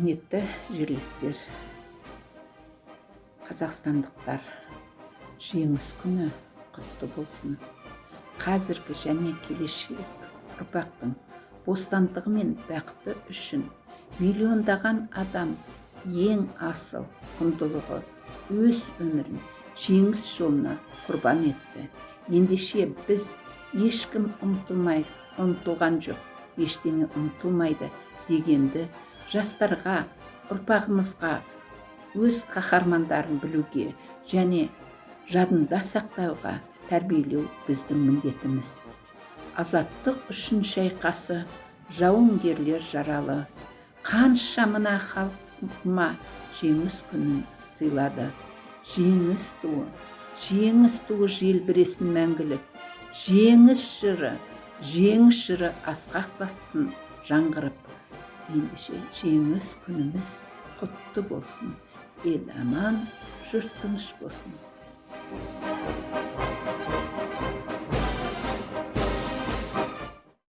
Құрметті жерлестер, қазақстандықтар, жеңіс күні құтты болсын. Қазіргі және келешек ұрпақтың бостандығы мен бақыты үшін миллиондаған адам ең асыл құндылығы өз өмірін жеңіс жолына құрбан етті. Ендеше біз ешкім ұмытылған жоқ, ештеңе ұмытылмайды дегенді жастарға, ұрпағымызға өз қаһармандарын білуге және жадында сақтауға тәрбиелеу біздің міндетіміз. Азаттық үшін шайқасы жауынгерлер жаралы, қанша мына халқыма жеңіс күнін сыйлады. Жеңіс туы желбіресін мәңгілік, жеңіс жыры асқақтасын жаңғырып. Ендеше жеңіс күніміз құтты болсын. Ел аман, жұрт тыныш болсын.